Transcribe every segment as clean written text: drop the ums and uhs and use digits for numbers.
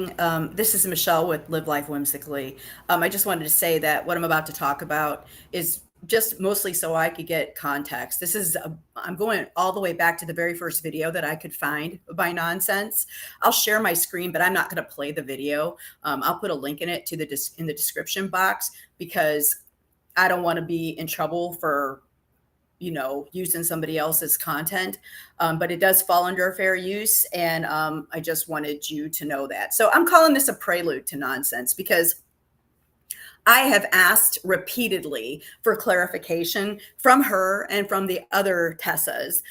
This is Michelle with Live Life Whimsically. I just wanted to say that what I'm about to talk about is just mostly so I could get context. I'm going all the way back to the very first video that I could find by nonsense. I'll share my screen, but I'm not going to play the video. I'll put a link in it in the description box because I don't want to be in trouble for using somebody else's content. But it does fall under fair use. And I just wanted you to know that. So I'm calling this a prelude to nonsense because I have asked repeatedly for clarification from her and from the other Tessas,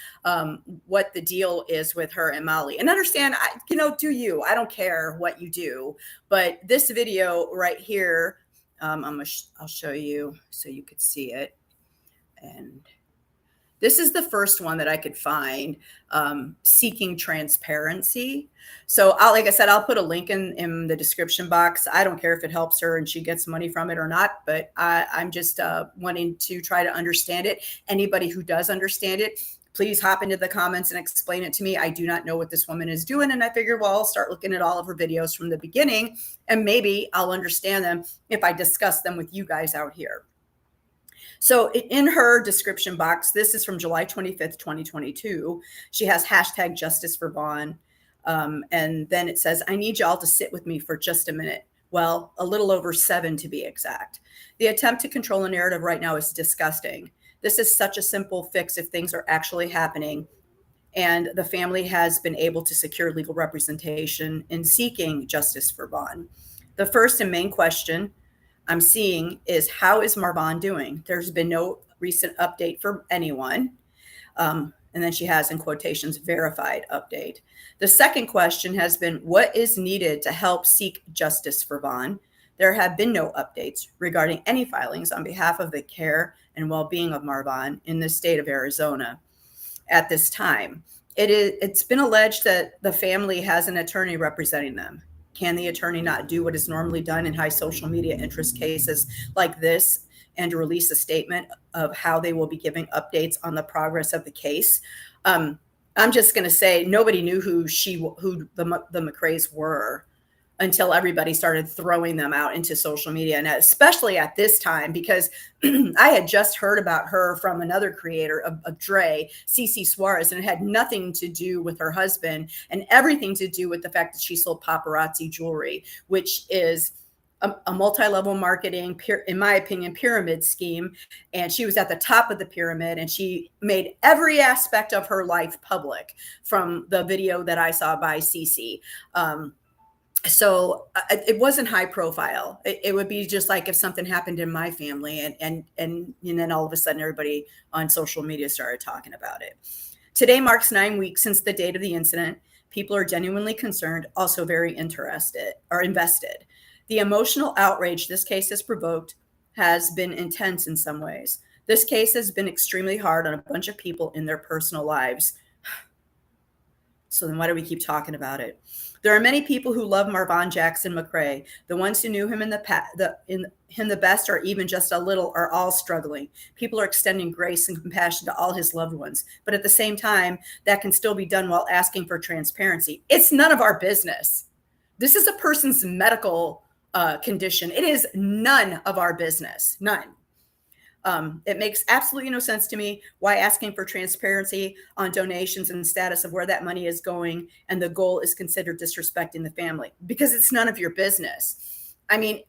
what the deal is with her and Molly. And understand, do you? I don't care what you do. But this video right here, I'll show you so you could see it. And this is the first one that I could find, seeking transparency. So like I said, I'll put a link in the description box. I don't care if it helps her and she gets money from it or not, but I'm just wanting to try to understand it. Anybody who does understand it, please hop into the comments and explain it to me. I do not know what this woman is doing. And I figured, well, I'll start looking at all of her videos from the beginning and maybe I'll understand them if I discuss them with you guys out here. So in her description box, this is from July 25th, 2022. She has hashtag justice for Vaughn. And then it says, I need y'all to sit with me for just a minute. Well, a little over 7 to be exact. The attempt to control a narrative right now is disgusting. This is such a simple fix if things are actually happening. And the family has been able to secure legal representation in seeking justice for Vaughn. The first and main question I'm seeing is, how is Marvon doing? There's been no recent update for anyone. And then she has, in quotations, verified update. The second question has been, what is needed to help seek justice for Vaughn? There have been no updates regarding any filings on behalf of the care and well-being of Marvon in the state of Arizona at this time. It's been alleged that the family has an attorney representing them. Can the attorney not do what is normally done in high social media interest cases like this and release a statement of how they will be giving updates on the progress of the case? I'm just going to say nobody knew who the McRaes were until everybody started throwing them out into social media, and especially at this time, because I had just heard about her from another creator of Dre, Cece Suarez, and it had nothing to do with her husband and everything to do with the fact that she sold paparazzi jewelry, which is a multi-level marketing, in my opinion, pyramid scheme. And she was at the top of the pyramid, and she made every aspect of her life public from the video that I saw by Cece. So it wasn't high profile. It would be just like if something happened in my family and then all of a sudden everybody on social media started talking about it. Today marks 9 weeks since the date of the incident. People are genuinely concerned, also very interested or invested. The emotional outrage this case has provoked has been intense in some ways. This case has been extremely hard on a bunch of people in their personal lives. So then why do we keep talking about it? There are many people who love Marvon Jackson McRae. The ones who knew him in the best or even just a little are all struggling. People are extending grace and compassion to all his loved ones. But at the same time, that can still be done while asking for transparency. It's none of our business. This is a person's medical condition. It is none of our business. None. It makes absolutely no sense to me why asking for transparency on donations and status of where that money is going and the goal is considered disrespecting the family, because it's none of your business. I mean,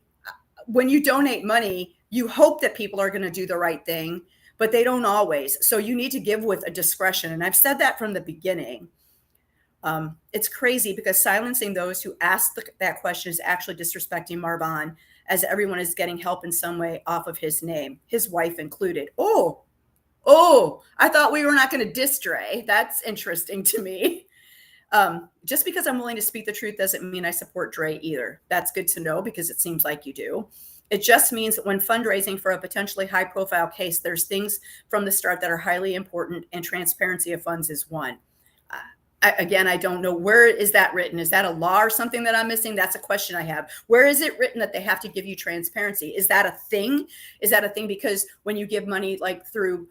when you donate money, you hope that people are going to do the right thing, but they don't always. So you need to give with a discretion. And I've said that from the beginning. It's crazy because silencing those who ask that question is actually disrespecting Marvon, as everyone is getting help in some way off of his name, his wife included. Oh, I thought we were not going to diss Dre. That's interesting to me. Just because I'm willing to speak the truth doesn't mean I support Dre either. That's good to know because it seems like you do. It just means that when fundraising for a potentially high profile case, there's things from the start that are highly important, and transparency of funds is one. Again, I don't know, where is that written? Is that a law or something that I'm missing? That's a question I have. Where is it written that they have to give you transparency? Is that a thing? Is that a thing? Because when you give money like through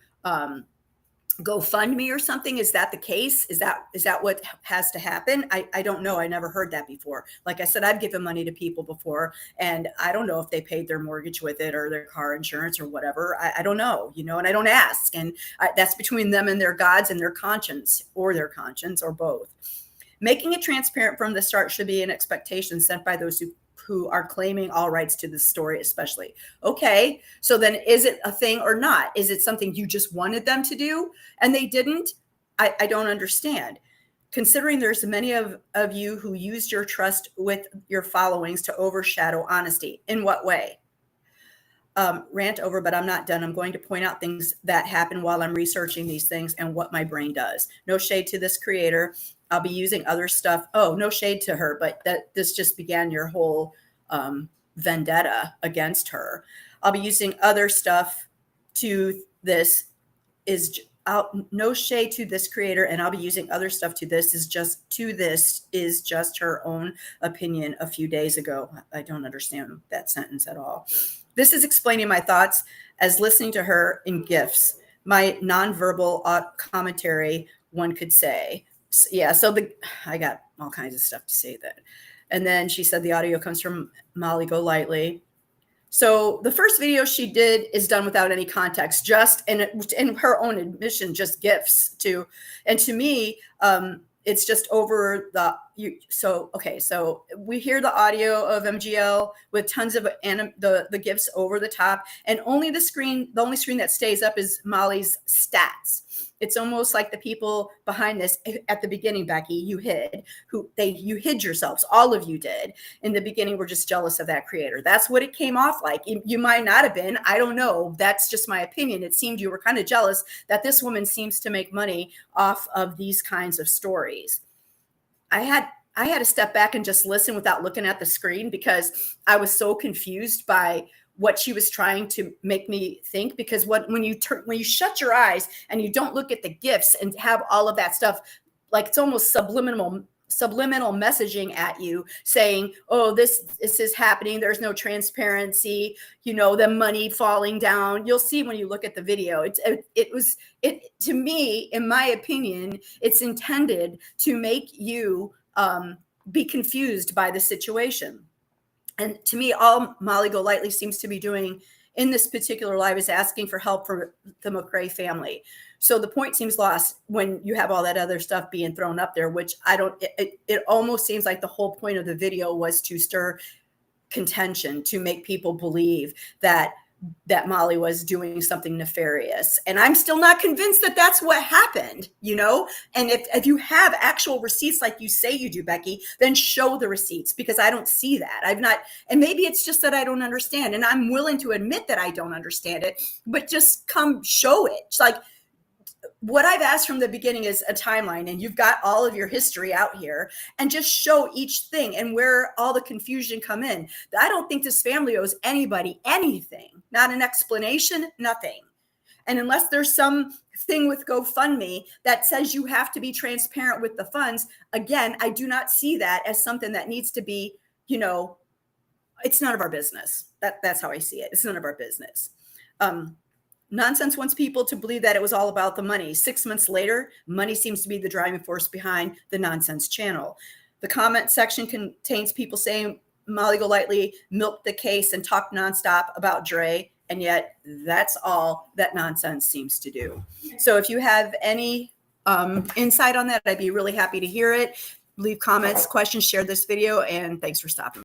GoFundMe or something? Is that the case? Is that what has to happen? I don't know. I never heard that before. Like I said, I've given money to people before, and I don't know if they paid their mortgage with it or their car insurance or whatever. I don't know, and I don't ask. And that's between them and their gods and their conscience or both. Making it transparent from the start should be an expectation set by those who are claiming all rights to this story, especially. Okay, so then is it a thing or not? Is it something you just wanted them to do and they didn't? I don't understand. Considering there's many of you who used your trust with your followings to overshadow honesty. In what way? Rant over, but I'm not done. I'm going to point out things that happen while I'm researching these things and what my brain does. No shade to this creator. I'll be using other stuff. Oh, no shade to her, but this just began your whole vendetta against her. I'll be using other stuff to this no shade to this creator, and I'll be using other stuff to this is just her own opinion a few days ago. I don't understand that sentence at all. This is explaining my thoughts as listening to her in GIFs, my nonverbal commentary, one could say. Yeah, so I got all kinds of stuff to say that. And then she said the audio comes from Molly Golightly. So the first video she did is done without any context, just in her own admission, just GIFs and to me, it's just over so we hear the audio of MGL with tons of the GIFs over the top, and the only screen that stays up is Molly's stats. It's almost like the people behind this at the beginning, Becky, you hid yourselves. All of you did. In the beginning, we're just jealous of that creator. That's what it came off like. You might not have been. I don't know. That's just my opinion. It seemed you were kind of jealous that this woman seems to make money off of these kinds of stories. I had to step back and just listen without looking at the screen because I was so confused by what she was trying to make me think, because when you shut your eyes and you don't look at the GIFs and have all of that stuff, like it's almost subliminal messaging at you saying, oh, this is happening. There's no transparency, the money falling down. You'll see when you look at the video. It to me, in my opinion, it's intended to make you be confused by the situation. And to me, all Molly Golightly seems to be doing in this particular live is asking for help for the McRae family. So the point seems lost when you have all that other stuff being thrown up there, which it almost seems like the whole point of the video was to stir contention, to make people believe that Molly was doing something nefarious. And I'm still not convinced that that's what happened, And if you have actual receipts like you say you do, Becky, then show the receipts, because I don't see that. And maybe it's just that I don't understand. And I'm willing to admit that I don't understand it, but just come show it. It's like, what I've asked from the beginning is a timeline, and you've got all of your history out here, and just show each thing and where all the confusion come in. I don't think this family owes anybody anything, not an explanation, nothing. And unless there's some thing with GoFundMe that says you have to be transparent with the funds, again, I do not see that as something that needs to be, it's none of our business. That's how I see it. It's none of our business. Nonsense wants people to believe that it was all about the money. 6 months later, money seems to be the driving force behind the nonsense channel. The comment section contains people saying Molly Golightly milked the case and talked nonstop about Dre, and yet that's all that nonsense seems to do. So if you have any insight on that, I'd be really happy to hear it. Leave comments, questions, share this video, and thanks for stopping.